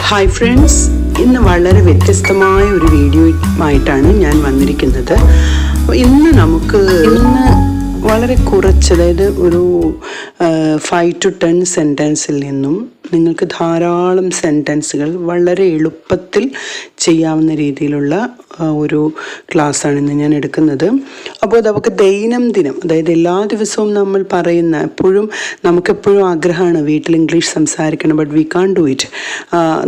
Hi friends, ഇന്ന് വളരെ വ്യത്യസ്തമായ ഒരു വീഡിയോ ആയിട്ടാണ് ഞാൻ വന്നിരിക്കുന്നത്. ഇന്ന് വളരെ കുറച്ച്, അതായത് ഒരു 5 to 10 സെൻറ്റൻസിൽ നിന്നും നിങ്ങൾക്ക് ധാരാളം സെൻറ്റൻസുകൾ വളരെ എളുപ്പത്തിൽ ചെയ്യാവുന്ന രീതിയിലുള്ള ഒരു ക്ലാസ്സാണ് ഇന്ന് ഞാൻ എടുക്കുന്നത്. അപ്പോൾ നമുക്ക് ദൈനംദിനം, അതായത് എല്ലാ ദിവസവും നമ്മൾ പറയുന്ന, നമുക്കെപ്പോഴും ആഗ്രഹമാണ് വീട്ടിൽ ഇംഗ്ലീഷ് സംസാരിക്കണം, but we can't do it.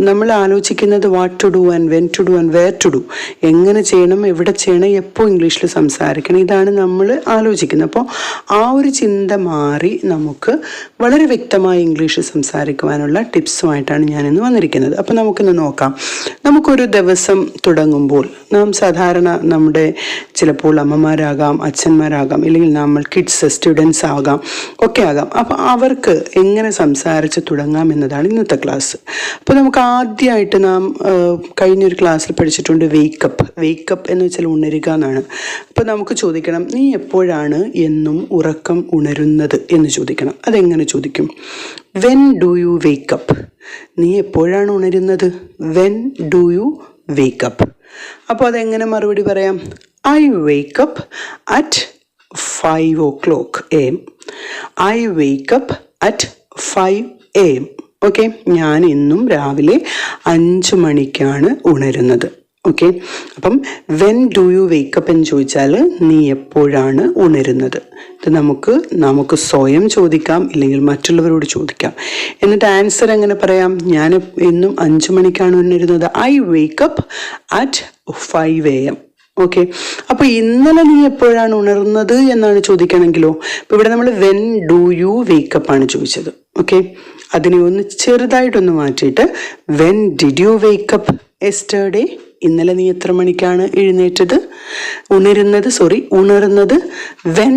നമ്മൾ ആലോചിക്കുന്നത് what to do and when to do and where to do, എങ്ങനെ ചെയ്യണം, എവിടെ ചെയ്യണം, എപ്പോൾ ഇംഗ്ലീഷിൽ സംസാരിക്കണം, ഇതാണ് നമ്മൾ ആലോചിക്കുന്നത്. അപ്പോൾ ആ ഒരു ചിന്ത മാറി നമുക്ക് വളരെ വ്യക്തമായി ഇംഗ്ലീഷ് സംസാരിക്കുവാനുള്ള ടിപ്സുമായിട്ടാണ് ഞാനിന്ന് വന്നിരിക്കുന്നത്. അപ്പോൾ നമുക്കിന്ന് നോക്കാം. നമുക്കൊരു ദിവസം തുടങ്ങുമ്പോൾ നാം സാധാരണ ചിലപ്പോൾ അമ്മമാരാകാം, അച്ഛന്മാരാകാം, ഇല്ലെങ്കിൽ നമ്മൾ കിഡ്സ്, സ്റ്റുഡൻസ് ഒക്കെ ആകാം. അപ്പോൾ അവർക്ക് എങ്ങനെ സംസാരിച്ച് തുടങ്ങാം എന്നതാണ് ഇന്നത്തെ ക്ലാസ്. അപ്പോൾ നമുക്ക് ആദ്യമായിട്ട് നാം കഴിഞ്ഞൊരു ക്ലാസ്സിൽ പഠിച്ചിട്ടുണ്ട് വേക്കപ്പ് എന്ന് വെച്ചാൽ ഉണരുക എന്നാണ്. അപ്പോൾ നമുക്ക് ചോദിക്കണം, നീ എപ്പോഴാണ് എന്നും ഉറക്കം ഉണരുന്നത് എന്ന് ചോദിക്കണം. അതെങ്ങനെ ചോദിക്കും? When do you wake up? നീ എപ്പോഴാണ് ഉണരുന്നത്? When do you wake up? അപ്പോൾ അതെങ്ങനെ മറുപടി പറയാം? I wake up at 5 o'clock AM. I wake up at 5 AM. Okay, ഞാൻ ഇന്നും രാവിലെ 5 മണിക്കാണ് ഉണരുന്നത്. ഓക്കെ, അപ്പം വെൻ ഡു യു വേക്കപ്പ് എന്ന് ചോദിച്ചാൽ നീ എപ്പോഴാണ് ഉണരുന്നത്. ഇത് നമുക്ക് സ്വയം ചോദിക്കാം, ഇല്ലെങ്കിൽ മറ്റുള്ളവരോട് ചോദിക്കാം. എന്നിട്ട് ആൻസർ എങ്ങനെ പറയാം? ഞാൻ ഇന്നും 5 മണിക്കാണ് ഉണരുന്നത്. I wake up at 5 AM. Okay, അപ്പോൾ ഇന്നലെ നീ എപ്പോഴാണ് ഉണർന്നത് എന്നാണ് ചോദിക്കണമെങ്കിലോ? ഇപ്പോൾ ഇവിടെ നമ്മൾ വെൻ ഡു യു വേക്കപ്പ് ആണ് ചോദിച്ചത്. ഓക്കെ, അതിനെ ഒന്ന് ചെറുതായിട്ടൊന്ന് മാറ്റിയിട്ട് when did you wake up yesterday? ഇന്നലെ നീ എത്ര മണിക്കാണ് ഉണർന്നത്? When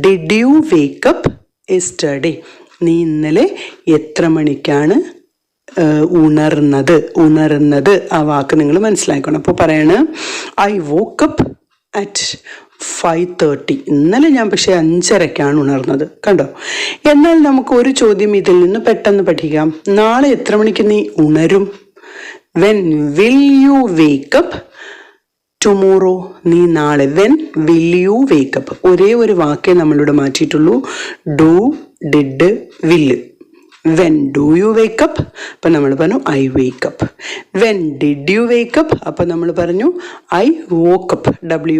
did you wake up yesterday? നീ ഇന്നലെ എത്ര മണിക്കാണ് ഉണർന്നത്? ആ വാക്ക് നിങ്ങൾ മനസ്സിലാക്കണം. അപ്പോൾ പറയണ ഐ വോക്കപ്പ് അറ്റ് 5:30. ഇന്നലെ ഞാൻ പക്ഷേ 5:30 ഉണർന്നത്. കണ്ടോ? എന്നാൽ നമുക്ക് ഒരു ചോദ്യം ഇതിൽ നിന്ന് പെട്ടെന്ന് പഠിക്കാം. നാളെ എത്ര മണിക്ക് നീ ഉണരും? When will you wake up tomorrow? നീ നാളെ. വെൻ വിൽ യു വേക്കപ്പ് ഒരേ ഒരു വാക്കേ നമ്മളിവിടെ മാറ്റിയിട്ടുള്ളൂ. ഡു, ഡിഡ്, വില്ല്. When do you wake up? അപ്പം നമ്മൾ പറഞ്ഞു I wake up. When did you wake up? അപ്പം നമ്മൾ പറഞ്ഞു I woke up.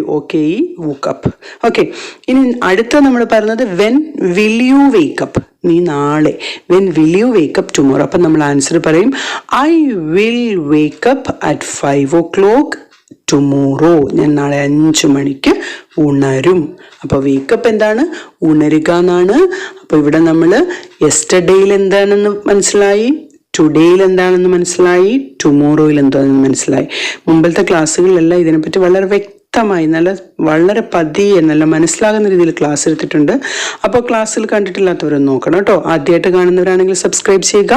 WOKE, woke up. Okay, ഇനി അടുത്ത നമ്മൾ പറഞ്ഞത് വെൻ വിൽ യു വേക്കപ്പ്? നീ നാളെ. When will you wake up tomorrow? അപ്പം നമ്മൾ ആൻസർ പറയും I will wake up at 5 o'clock tomorrow. ഞാൻ നാളെ 5 മണിക്ക് ഉണരും. അപ്പോൾ വേക്കപ്പ് എന്താണ്? ഉണരുക എന്നാണ്. അപ്പോൾ ഇവിടെ നമ്മൾ യെസ്റ്റർഡേയിൽ എന്താണെന്ന് മനസ്സിലായി, ടുഡേയിൽ എന്താണെന്ന് മനസ്സിലായി, ടുമോറോയിൽ എന്താണെന്ന് മനസ്സിലായി. മുമ്പത്തെ ക്ലാസ്സുകളിലെല്ലാം ഇതിനെപ്പറ്റി വളരെ വ്യക്തമായി വളരെ പതിയെ നല്ല മനസ്സിലാകുന്ന രീതിയിൽ ക്ലാസ് എടുത്തിട്ടുണ്ട്. അപ്പോൾ ക്ലാസ്സിൽ കണ്ടിട്ടില്ലാത്തവരൊന്ന് നോക്കണം കേട്ടോ. ആദ്യമായിട്ട് കാണുന്നവരാണെങ്കിൽ സബ്സ്ക്രൈബ് ചെയ്യുക,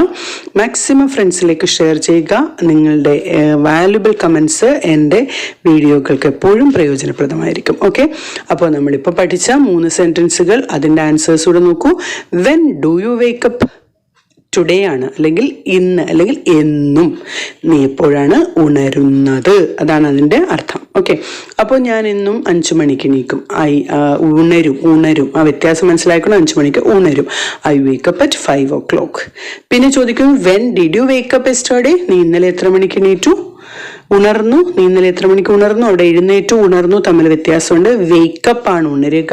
മാക്സിമം ഫ്രണ്ട്സിലേക്ക് ഷെയർ ചെയ്യുക. നിങ്ങളുടെ വാല്യുബിൾ കമൻസ് എൻ്റെ വീഡിയോകൾക്ക് എപ്പോഴും പ്രയോജനപ്രദമായിരിക്കും. ഓക്കെ, അപ്പോൾ നമ്മളിപ്പോൾ പഠിച്ച 3 സെൻറ്റൻസുകൾ, അതിൻ്റെ ആൻസേഴ്സ് കൂടെ നോക്കൂ. When do you wake up? Today ആണ്, അല്ലെങ്കിൽ ഇന്ന്, അല്ലെങ്കിൽ എന്നും. നീ എപ്പോഴാണ് ഉണരുന്നത്? അതാണ് അതിൻ്റെ അർത്ഥം. ഓക്കെ, അപ്പോൾ ഞാൻ ഇന്നും 5 മണിക്ക് എണീക്കും. ഉണരും. ആ വ്യത്യാസം മനസ്സിലാക്കണം. 5 മണിക്ക് ഉണരും. I wake up at 5 o'clock. പിന്നെ ചോദിക്കും when did you wake up yesterday? നീ ഇന്നലെ എത്ര മണിക്ക് എണീറ്റു? ഉണർന്നു. നീ ഇന്നലെ എത്ര മണിക്ക് ഉണർന്നു? അവിടെ എഴുന്നേറ്റു, ഉണർന്നു തമ്മിൽ വ്യത്യാസമുണ്ട്. വേക്കപ്പ് ആണ് ഉണരുക,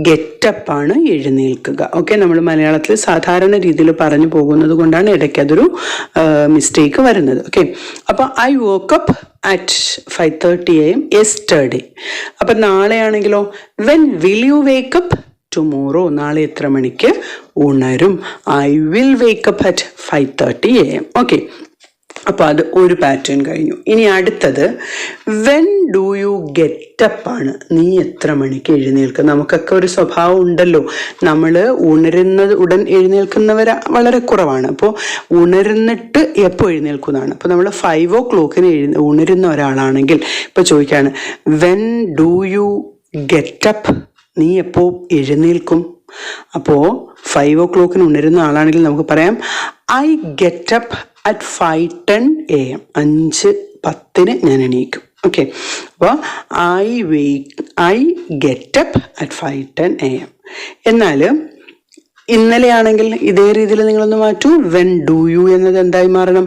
ഗെറ്റപ്പ് ആണ് എഴുന്നേൽക്കുക. ഓക്കെ, നമ്മൾ മലയാളത്തിൽ സാധാരണ രീതിയിൽ പറഞ്ഞു പോകുന്നത് കൊണ്ടാണ് ഇടയ്ക്ക് അതൊരു മിസ്റ്റേക്ക് വരുന്നത്. ഓക്കെ, അപ്പോൾ I woke up at 5:30 AM yesterday. അപ്പം നാളെയാണെങ്കിലോ when will you wake up tomorrow? നാളെ എത്ര മണിക്ക് ഉണരും? I will wake up at 5:30 AM. Okay, അപ്പോൾ അത് ഒരു പാറ്റേൺ കഴിഞ്ഞു. ഇനി അടുത്തത് വെൻ ഡു യു ഗെറ്റപ്പ് ആണ്. നീ എത്ര മണിക്ക് എഴുന്നേൽക്കും? നമുക്കൊക്കെ ഒരു സ്വഭാവം ഉണ്ടല്ലോ, നമ്മൾ ഉടൻ എഴുന്നേൽക്കുന്നവർ വളരെ കുറവാണ്. അപ്പോൾ ഉണർന്നിട്ട് എപ്പോൾ എഴുന്നേൽക്കുന്നതാണ്. അപ്പോൾ നമ്മൾ 5 o'clock ഉണരുന്ന ഒരാളാണെങ്കിൽ ഇപ്പോൾ ചോദിക്കുകയാണ് വെൻ ഡു യു ഗെറ്റപ്പ്? നീ എപ്പോൾ എഴുന്നേൽക്കും? അപ്പോൾ 5 o'clock ഉണരുന്ന ആളാണെങ്കിൽ നമുക്ക് പറയാം I get up at 5:10 AM. 5:10 ഞാൻ എണീക്കും. ഓക്കെ, അപ്പോൾ I get up at 5:10 AM. എന്നാൽ ഇന്നലെ ആണെങ്കിൽ ഇതേ രീതിയിൽ നിങ്ങളൊന്ന് മാറ്റൂ. വെൻ ഡു യു എന്നത് എന്തായി മാറണം?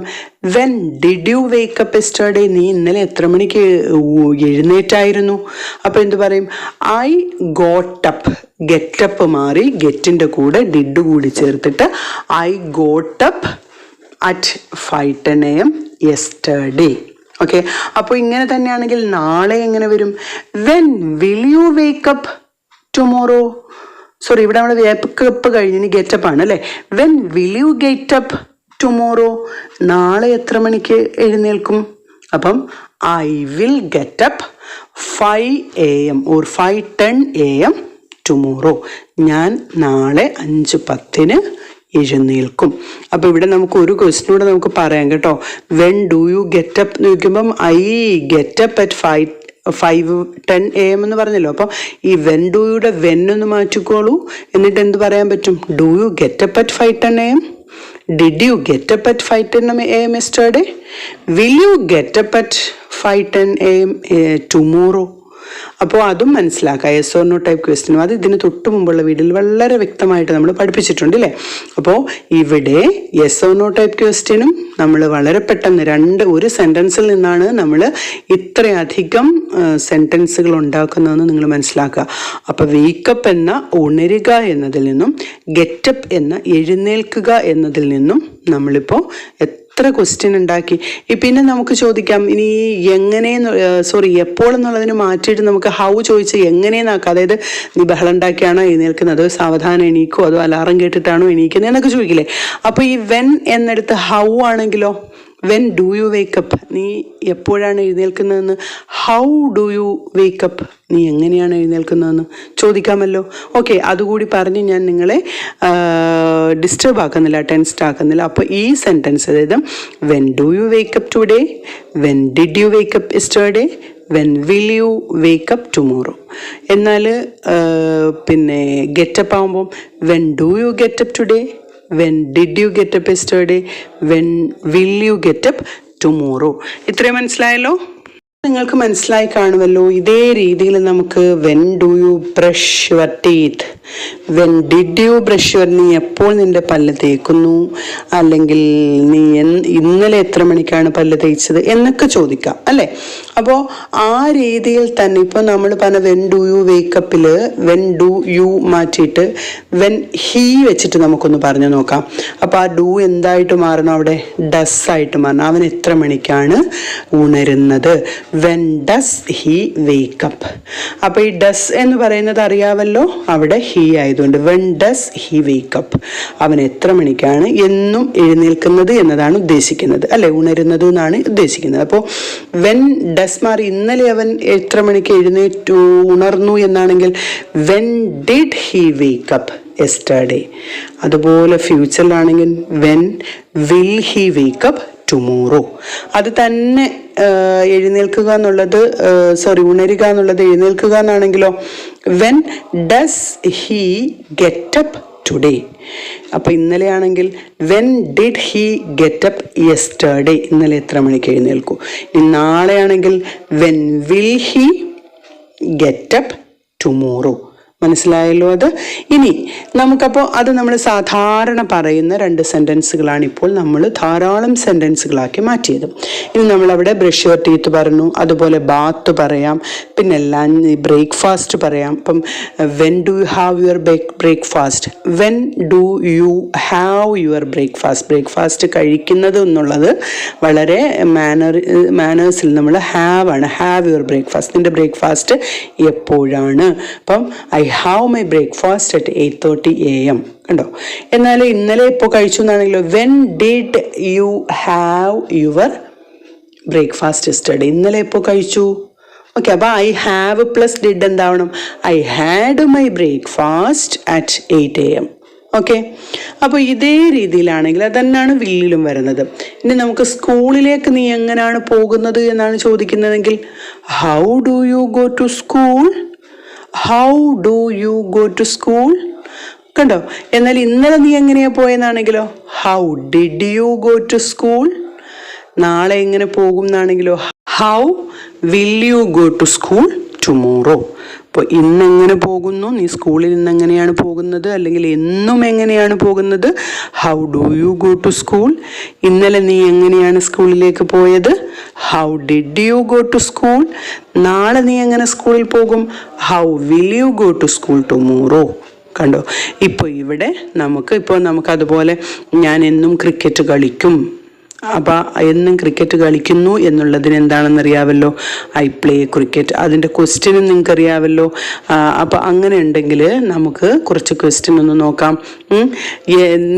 When did you wake up yesterday? നീ ഇന്നലെ എത്ര മണിക്ക് എഴുന്നേറ്റായിരുന്നു? അപ്പോൾ എന്ത് പറയും? I got up. ഗെറ്റപ്പ് മാറി ഗെറ്റിൻ്റെ കൂടെ ഡിഡ് കൂടി ചേർത്തിട്ട് I got up at 5:10 AM yesterday. Okay, അപ്പോൾ ഇങ്ങനെ തന്നെയാണെങ്കിൽ നാളെ എങ്ങനെ വരും? When will you wake up tomorrow? Sorry, ഇവിടെ നമ്മൾ വേക്കപ്പ് കഴിഞ്ഞ് ഇനി ഗെറ്റപ്പ് ആണ് അല്ലേ. When will U getup tomorrow? നാളെ എത്ര മണിക്ക് എഴുന്നേൽക്കും? അപ്പം I will getup 5 AM or 5:10 AM tomorrow. ഞാൻ നാളെ 5:10 എഴുന്നേൽക്കും. അപ്പോൾ ഇവിടെ നമുക്ക് ഒരു ക്വസ്റ്റ്യൻ കൂടെ നമുക്ക് പറയാം കേട്ടോ. വെൻ ഡു യു ഗെറ്റപ്പ് എന്ന് ചോദിക്കുമ്പം ഐ ഗെറ്റപ്പ് അറ്റ് 5:10 AM എന്ന് പറഞ്ഞല്ലോ. അപ്പം ഈ വെൻ ഡു യുടെ വെൻ ഒന്ന് മാറ്റിക്കോളൂ. എന്നിട്ട് എന്ത് പറയാൻ പറ്റും? Do you getup at 5:10 AM? Did you getup at 5:10 AM yesterday? Will you getup at 5:10 AM tomorrow? അപ്പോൾ അതും മനസ്സിലാക്കാം. യെസ് ഓർ നോ ടൈപ്പ് ക്വസ്റ്റ്യനും അത് ഇതിന് തൊട്ട് മുമ്പുള്ള വീഡിയോയിൽ വളരെ വ്യക്തമായിട്ട് നമ്മൾ പഠിപ്പിച്ചിട്ടുണ്ട് അല്ലേ. അപ്പോൾ ഇവിടെ യെസ് ഓർ നോ ടൈപ്പ് ക്വസ്റ്റ്യനും നമ്മൾ വളരെ പെട്ടെന്ന് ഒരു സെൻറ്റൻസിൽ നിന്നാണ് നമ്മൾ ഇത്രയധികം സെൻറ്റൻസുകൾ ഉണ്ടാക്കുന്നതെന്ന് നിങ്ങൾ മനസ്സിലാക്കുക. അപ്പോൾ വേക്കപ്പ് എന്ന ഉണരുക എന്നതിൽ നിന്നും ഗെറ്റപ്പ് എന്ന എഴുന്നേൽക്കുക എന്നതിൽ നിന്നും നമ്മളിപ്പോൾ എത്ര ക്വസ്റ്റ്യൻ ഉണ്ടാക്കി. പിന്നെ നമുക്ക് ചോദിക്കാം ഇനി എപ്പോൾ എന്നുള്ളതിന് മാറ്റിയിട്ട് നമുക്ക് ഹൗ ചോദിച്ച് എങ്ങനെയെന്നാക്കാം. അതായത് നീ ബഹളം ഉണ്ടാക്കിയാണോ എഴുന്നേൽക്കുന്നത്, സാവധാനം എണീക്കോ, അതോ അലാറം കേട്ടിട്ടാണോ എണീക്കുന്നത് എന്നൊക്കെ ചോദിക്കില്ലേ. അപ്പോൾ ഈ വെൻ എന്നെടുത്ത് ഹൗ ആണെങ്കിലോ, വെൻ ഡു യു വേക്കപ്പ്, നീ എപ്പോഴാണ് എഴുന്നേൽക്കുന്നതെന്ന്. ഹൗ ഡു യു വേക്കപ്പ്, നീ എങ്ങനെയാണ് എഴുന്നേൽക്കുന്നതെന്ന് ചോദിക്കാമല്ലോ. ഓക്കെ, അതുകൂടി പറഞ്ഞ് ഞാൻ നിങ്ങളെ ഡിസ്റ്റർബ് ആക്കുന്നില്ല, ടെൻസ്ഡ് ആക്കുന്നില്ല. അപ്പോൾ ഈ സെൻറ്റൻസ്, അതായത് when do you wake up today, when did you wake up yesterday, when will you wake up tomorrow. എന്നാൽ പിന്നെ ഗെറ്റപ്പ് ആകുമ്പം when do U getup today, when did U getup yesterday, when will U getup tomorrow. ഇത്രയും മനസ്സിലായല്ലോ? നിങ്ങൾക്ക് മനസ്സിലായി കാണുമല്ലോ. ഇതേ രീതിയിൽ നമുക്ക് when do U brush your teeth, when did U brush your, നീ എപ്പോൾ നിൻ്റെ പല്ല് തേക്കുന്നു, അല്ലെങ്കിൽ നീ ഇന്നലെ എത്ര മണിക്കാണ് പല്ല് തേച്ചത് എന്നൊക്കെ ചോദിക്കാം അല്ലേ. അപ്പോൾ ആ രീതിയിൽ തന്നെ ഇപ്പോൾ നമ്മൾ പറഞ്ഞ വെൻ ഡു യു വേക്കപ്പിൽ വെൻ ഡു യു മാറ്റിയിട്ട് വെൻ ഹീ വെച്ചിട്ട് നമുക്കൊന്ന് പറഞ്ഞു നോക്കാം. അപ്പോൾ ആ ഡു എന്തായിട്ട് മാറണം? അവിടെ ഡസ് ആയിട്ട് മാറണം. അവൻ എത്ര മണിക്കാണ് ഉണരുന്നത്? When does he wake up. അപ്പോൾ ഈ ഡസ് എന്ന് പറയുന്നത് അറിയാമല്ലോ, അവിടെ ഹി ആയതുകൊണ്ട് വെൻ ഡസ് ഹി വേക്കപ്പ്, അവൻ എത്ര മണിക്കാണ് എന്നും എഴുന്നേൽക്കുന്നത് എന്നതാണ് ഉദ്ദേശിക്കുന്നത് അല്ലെ, ഉണരുന്നത് എന്നാണ് ഉദ്ദേശിക്കുന്നത്. അപ്പോൾ വെൻ ഡസ് മാറി ഇന്നലെ അവൻ എത്ര മണിക്ക് ഉണർന്നു എന്നാണെങ്കിൽ when did he wake up yesterday. അതുപോലെ ഫ്യൂച്ചറിലാണെങ്കിൽ when will he wake up tomorrow. അത് തന്നെ എഴുന്നേൽക്കുക എന്നുള്ളത് ഉണരുക എന്നുള്ളത് എഴുന്നേൽക്കുക എന്നാണെങ്കിലോ when does he get up today. അപ്പോൾ ഇന്നലെ ആണെങ്കിൽ when did he get up yesterday, ഇന്നലെ എത്ര മണിക്ക് എഴുന്നേൽക്കൂ. ഇനി നാളെ ആണെങ്കിൽ when will he get up tomorrow. മനസ്സിലായല്ലോ അത്. ഇനി നമുക്കപ്പോൾ അത് നമ്മൾ സാധാരണ പറയുന്ന 2 സെൻറ്റൻസുകളാണ് ഇപ്പോൾ നമ്മൾ ധാരാളം സെൻറ്റൻസുകളാക്കി മാറ്റിയത്. ഇനി നമ്മളവിടെ ബ്രഷ് യുവർ ടീത്ത് പറഞ്ഞു, അതുപോലെ ബാത്ത് പറയാം, പിന്നെ ബ്രേക്ക്ഫാസ്റ്റ് പറയാം. അപ്പം when do you have your breakfast, when do you have your breakfast. Breakfast കഴിക്കുന്നത് എന്നുള്ളത് വളരെ മാനേഴ്സിൽ നമ്മൾ ഹാവ് ആണ്. ഹാവ് യുവർ ബ്രേക്ക്ഫാസ്റ്റ്, നിൻ്റെ ബ്രേക്ക്ഫാസ്റ്റ് എപ്പോഴാണ്. അപ്പം I have my breakfast at 8:30 AM. കണ്ടോ? എന്നാൽ ഇന്നലെ ഇപ്പോൾ കഴിച്ചു എന്നാണെങ്കിലോ when did you have your breakfast yesterday, ഇന്നലെ ഇപ്പോൾ കഴിച്ചു. ഓക്കെ, അപ്പോൾ ഐ ഹാവ് പ്ലസ് ഡിഡ് എന്താവണം? I had my breakfast at 8 AM. Okay, അപ്പോൾ ഇതേ രീതിയിലാണെങ്കിൽ അത് തന്നെയാണ് വില്ലിലും വരുന്നത്. ഇനി നമുക്ക് സ്കൂളിലേക്ക് നീ എങ്ങനെയാണ് പോകുന്നത് എന്നാണ് ചോദിക്കുന്നതെങ്കിൽ how do you go to school, how do you go to school. കണ്ടോ? എന്നാൽ ഇന്നലെ നീ എങ്ങനെയാ പോയെന്നാണെങ്കിലോ how did you go to school. നാളെ എങ്ങനെ പോകും എന്നാണെങ്കിലോ how will you go to school tomorrow. അപ്പോൾ ഇന്നെങ്ങനെ പോകുന്നു, നീ സ്കൂളിൽ നിന്ന് എങ്ങനെയാണ് പോകുന്നത്, അല്ലെങ്കിൽ എന്നും എങ്ങനെയാണ് പോകുന്നത്, how do you go to school. ഇന്നലെ നീ എങ്ങനെയാണ് സ്കൂളിലേക്ക് പോയത്, how did you go to school. നാളെ നീ എങ്ങനെ സ്കൂളിൽ പോകും, how will you go to school tomorrow. കണ്ടോ? ഇപ്പോൾ ഇവിടെ നമുക്കതുപോലെ ഞാൻ എന്നും ക്രിക്കറ്റ് കളിക്കും. അപ്പം എന്നും ക്രിക്കറ്റ് കളിക്കുന്നു എന്നുള്ളതിന് എന്താണെന്നറിയാമല്ലോ, ഐ പ്ലേ ക്രിക്കറ്റ്. അതിൻ്റെ ക്വസ്റ്റ്യനും നിങ്ങൾക്കറിയാമല്ലോ. അപ്പം അങ്ങനെ ഉണ്ടെങ്കിൽ നമുക്ക് കുറച്ച് ക്വസ്റ്റ്യൻ ഒന്ന് നോക്കാം.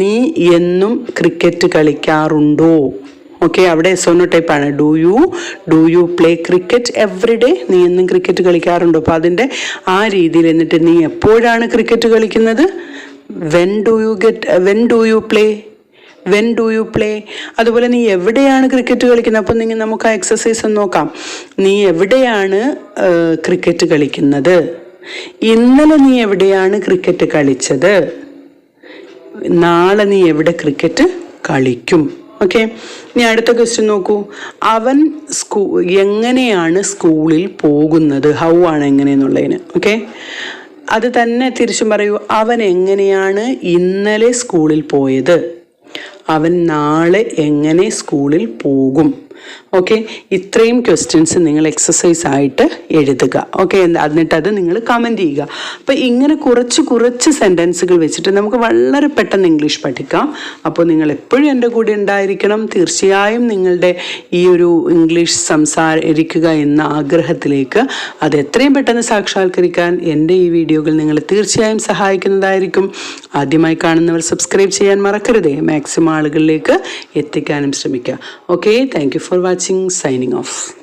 നീ എന്നും ക്രിക്കറ്റ് കളിക്കാറുണ്ടോ? ഓക്കെ, അവിടെ സോനോ ടൈപ്പാണ്. Do you play cricket every day. നീ എന്നും ക്രിക്കറ്റ് കളിക്കാറുണ്ടോ? അപ്പോൾ അതിൻ്റെ ആ രീതിയിൽ എന്നിട്ട് നീ എപ്പോഴാണ് ക്രിക്കറ്റ് കളിക്കുന്നത്, വെൻ ഡു യു പ്ലേ. അതുപോലെ നീ എവിടെയാണ് ക്രിക്കറ്റ് കളിക്കുന്നത്. അപ്പം നമുക്ക് ആ എക്സസൈസ് ഒന്ന് നോക്കാം. നീ എവിടെയാണ് ക്രിക്കറ്റ് കളിക്കുന്നത്, ഇന്നലെ നീ എവിടെയാണ് ക്രിക്കറ്റ് കളിച്ചത്, നാളെ നീ എവിടെ ക്രിക്കറ്റ് കളിക്കും. ഓക്കെ, ഇനി അടുത്ത ക്വസ്റ്റ്യൻ നോക്കൂ. അവൻ എങ്ങനെയാണ് സ്കൂളിൽ പോകുന്നത്. ഹൗ ആണ് എങ്ങനെയെന്നുള്ളതിന്. ഓക്കെ, അത് തന്നെ തിരിച്ചും പറയൂ. അവൻ എങ്ങനെയാണ് ഇന്നലെ സ്കൂളിൽ പോയത്, അവൻ നാളെ എങ്ങനെ സ്കൂളിൽ പോകും. ഓക്കെ, ഇത്രയും ക്വസ്റ്റ്യൻസ് നിങ്ങൾ എക്സസൈസ് ആയിട്ട് എഴുതുക. ഓക്കെ, എന്നിട്ട് അത് നിങ്ങൾ കമൻറ്റ് ചെയ്യുക. അപ്പോൾ ഇങ്ങനെ കുറച്ച് സെൻറ്റൻസുകൾ വെച്ചിട്ട് നമുക്ക് വളരെ പെട്ടെന്ന് ഇംഗ്ലീഷ് പഠിക്കാം. അപ്പോൾ നിങ്ങൾ എപ്പോഴും എൻ്റെ കൂടെ ഉണ്ടായിരിക്കണം. തീർച്ചയായും നിങ്ങളുടെ ഈ ഒരു ഇംഗ്ലീഷ് സംസാരിക്കുക എന്ന ആഗ്രഹത്തിലേക്ക് അത് എത്രയും പെട്ടെന്ന് സാക്ഷാത്കരിക്കാൻ എൻ്റെ ഈ വീഡിയോകൾ നിങ്ങൾ തീർച്ചയായും സഹായിക്കുന്നതായിരിക്കും. ആദ്യമായി കാണുന്നവർ സബ്സ്ക്രൈബ് ചെയ്യാൻ മറക്കരുതേ. മാക്സിമം ആളുകളിലേക്ക് എത്തിക്കാനും ശ്രമിക്കുക. Okay, thank you for watching. Signing off.